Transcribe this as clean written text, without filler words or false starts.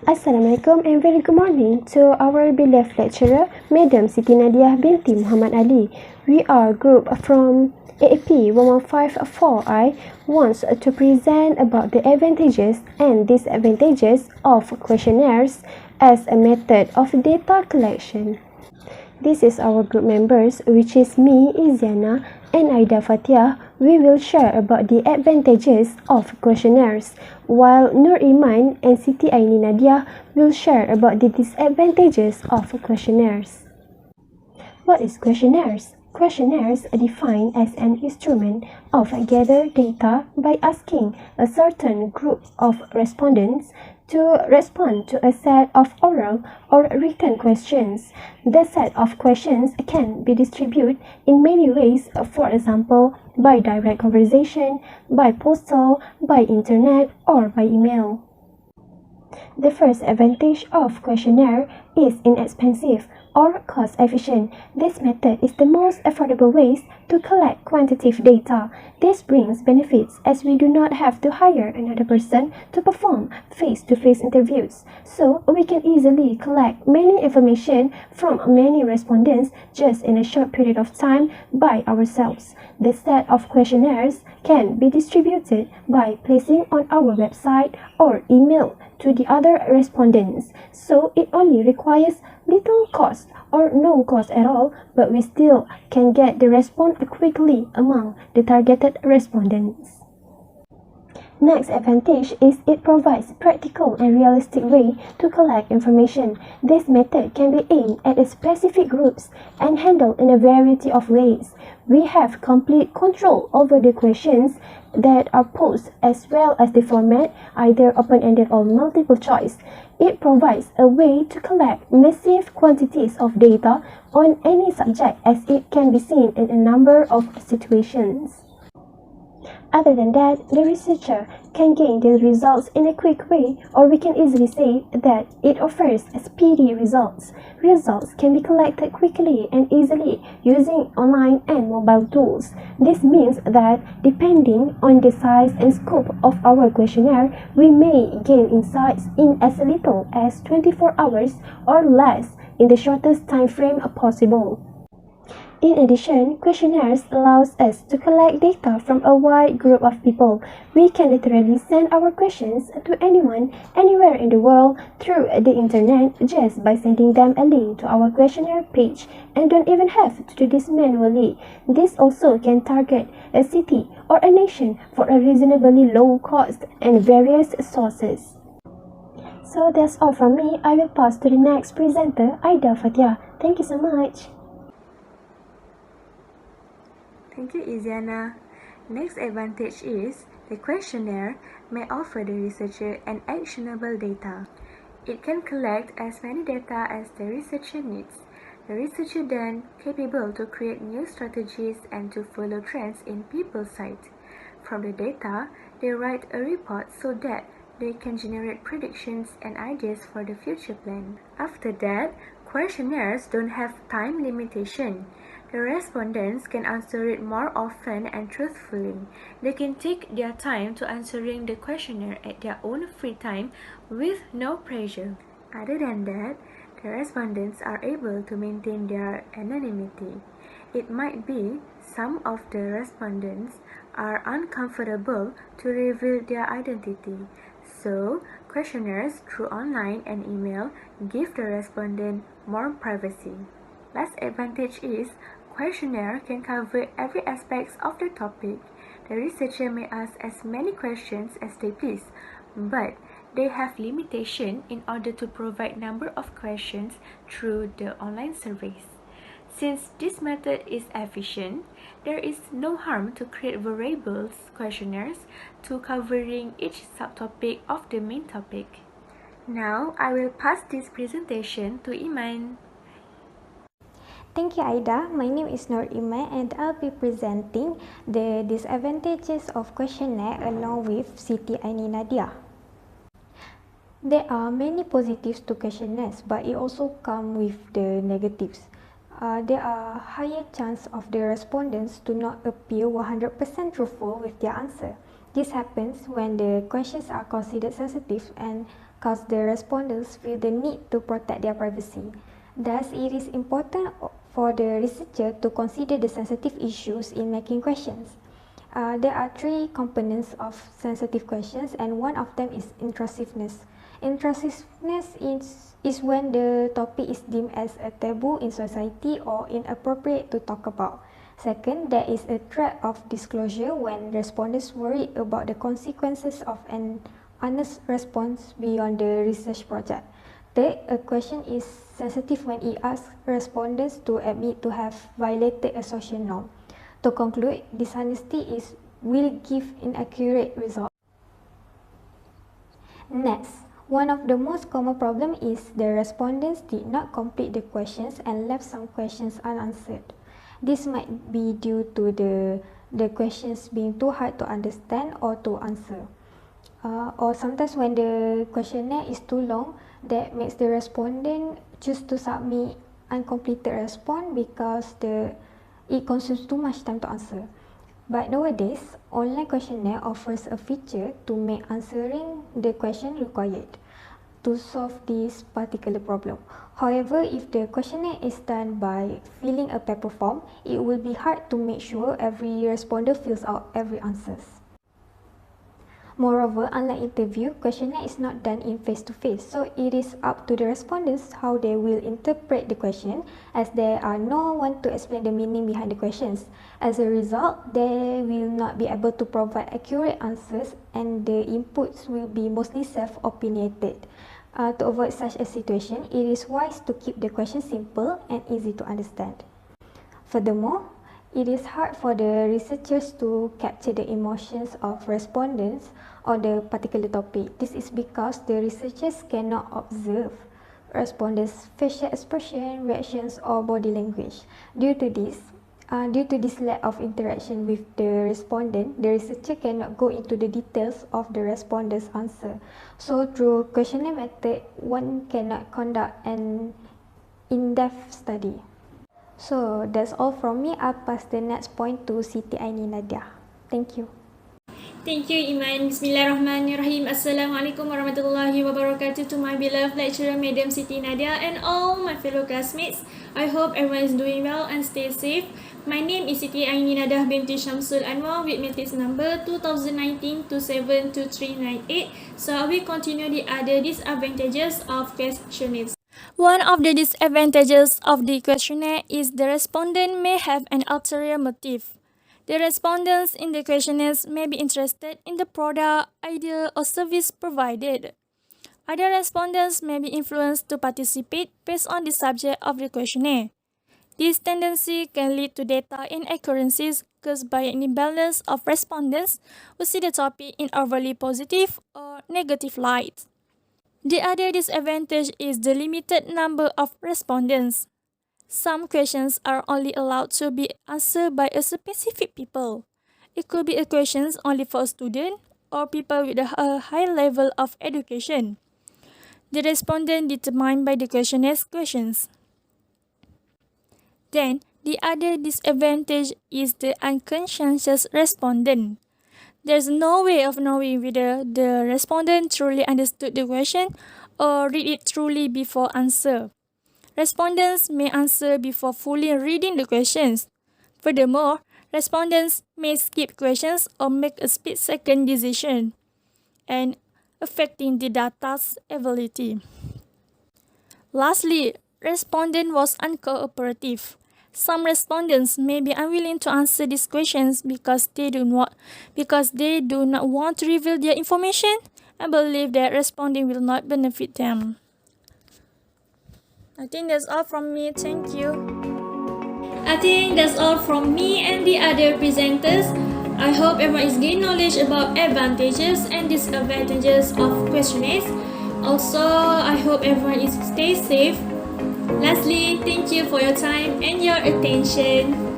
Assalamualaikum and very good morning to our beloved lecturer, Madam Siti Nadiah Binti Muhammad Ali. We are group from AAP 1154I wants to present about the advantages and disadvantages of questionnaires as a method of data collection. This is our group members, which is me, Izyana, and Aida Fathiah. We will share about the advantages of questionnaires, while Iman and Siti Aini Nadiah will share about the disadvantages of questionnaires. What is questionnaires? Questionnaires are defined as an instrument of gather data by asking a certain group of respondents to respond to a set of oral or written questions. The set of questions can be distributed in many ways, for example, by direct conversation, by postal, by internet, or by email. The first advantage of questionnaire is inexpensive or cost efficient. This method is the most affordable way to collect quantitative data. This brings benefits as we do not have to hire another person to perform face-to-face interviews. So we can easily collect many information from many respondents just in a short period of time by ourselves. The set of questionnaires can be distributed by placing on our website or email to the other respondents. So it only requires little cost or no cost at all, but we still can get the response quickly among the targeted respondents. Next advantage is it provides practical and realistic way to collect information. This method can be aimed at specific groups and handled in a variety of ways. We have complete control over the questions that are posed as well as the format, either open-ended or multiple choice. It provides a way to collect massive quantities of data on any subject as it can be seen in a number of situations. Other than that, the researcher can gain the results in a quick way, or we can easily say that it offers speedy results. Results can be collected quickly and easily using online and mobile tools. This means that depending on the size and scope of our questionnaire, we may gain insights in as little as 24 hours or less in the shortest time frame possible. In addition, questionnaires allows us to collect data from a wide group of people. We can literally send our questions to anyone, anywhere in the world through the internet just by sending them a link to our questionnaire page and don't even have to do this manually. This also can target a city or a nation for a reasonably low cost and various sources. So that's all from me. I will pass to the next presenter, Aida Fathiah. Thank you so much. Thank you, Izyana. Next advantage is the questionnaire may offer the researcher an actionable data. It can collect as many data as the researcher needs. The researcher then capable to create new strategies and to follow trends in people's sight. From the data, they write a report so that they can generate predictions and ideas for the future plan. After that, questionnaires don't have time limitation. The respondents can answer it more often and truthfully. They can take their time to answering the questionnaire at their own free time with no pressure. Other than that, the respondents are able to maintain their anonymity. It might be some of the respondents are uncomfortable to reveal their identity. So, questionnaires through online and email give the respondent more privacy. Last advantage is questionnaire can cover every aspect of the topic. The researcher may ask as many questions as they please, but they have limitation in order to provide number of questions through the online surveys. Since this method is efficient, there is no harm to create variables questionnaires to covering each subtopic of the main topic. Now, I will pass this presentation to Iman. Thank you, Aida. My name is Iman and I'll be presenting the disadvantages of questionnaire along with Siti Aini Nadiah. There are many positives to questionnaires, but it also comes with the negatives. there are higher chance of the respondents to not appear 100% truthful with their answer. This happens when the questions are considered sensitive and cause the respondents feel the need to protect their privacy. Thus, it is important for the researcher to consider the sensitive issues in making questions. There are three components of sensitive questions, and one of them is intrusiveness. Intrusiveness is when the topic is deemed as a taboo in society or inappropriate to talk about. Second, there is a threat of disclosure when respondents worry about the consequences of an honest response beyond the research project. Third, a question is sensitive when it asks respondents to admit to have violated a social norm. To conclude, dishonesty will give inaccurate results. Next, one of the most common problems is the respondents did not complete the questions and left some questions unanswered. This might be due to the questions being too hard to understand or to answer. Or sometimes when the questionnaire is too long, that makes the respondent choose to submit uncompleted response because it consumes too much time to answer. But nowadays, online questionnaire offers a feature to make answering the question required to solve this particular problem. However, if the questionnaire is done by filling a paper form, it will be hard to make sure every responder fills out every answers. Moreover, unlike interview, questionnaire is not done in face-to-face, so it is up to the respondents how they will interpret the question, as there are no one to explain the meaning behind the questions. As a result, they will not be able to provide accurate answers and the inputs will be mostly self-opinionated. To avoid such a situation, it is wise to keep the question simple and easy to understand. Furthermore, it is hard for the researchers to capture the emotions of respondents on the particular topic. This is because the researchers cannot observe respondents' facial expression, reactions, or body language. Due to this lack of interaction with the respondent, the researcher cannot go into the details of the respondent's answer. So, through questionnaire method, one cannot conduct an in-depth study. So that's all from me. I'll pass the next point to Siti, Aini, Nadiah. Thank you. Thank you, Iman. Bismillahirrahmanirrahim. Assalamualaikum warahmatullahi wabarakatuh to my beloved lecturer, Madam Siti, Nadiah, and all my fellow classmates. I hope everyone is doing well and stay safe. My name is Siti Aini Nadiah Binti Shamsul Anuar with matrix number 2019-272398. So I will continue the other disadvantages of questionnaires. One of the disadvantages of the questionnaire is the respondent may have an ulterior motive. The respondents in the questionnaires may be interested in the product, idea, or service provided. Other respondents may be influenced to participate based on the subject of the questionnaire. This tendency can lead to data inaccuracies caused by an imbalance of respondents who see the topic in overly positive or negative light. The other disadvantage is the limited number of respondents. Some questions are only allowed to be answered by a specific people. It could be a questions only for a student or people with a high level of education. The respondent determined by the questionnaires questions. Then, the other disadvantage is the unconscientious respondent. There's no way of knowing whether the respondent truly understood the question or read it truly before answer. Respondents may answer before fully reading the questions. Furthermore, respondents may skip questions or make a split-second decision, and affecting the data's ability. Lastly, respondent was uncooperative. Some respondents may be unwilling to answer these questions because they do not want to reveal their information and believe that responding will not benefit them. I think that's all from me. Thank you. I think that's all from me and the other presenters. I hope everyone is gaining knowledge about advantages and disadvantages of questionnaires. Also, I hope everyone is stay safe. Lastly, thank you for your time and your attention.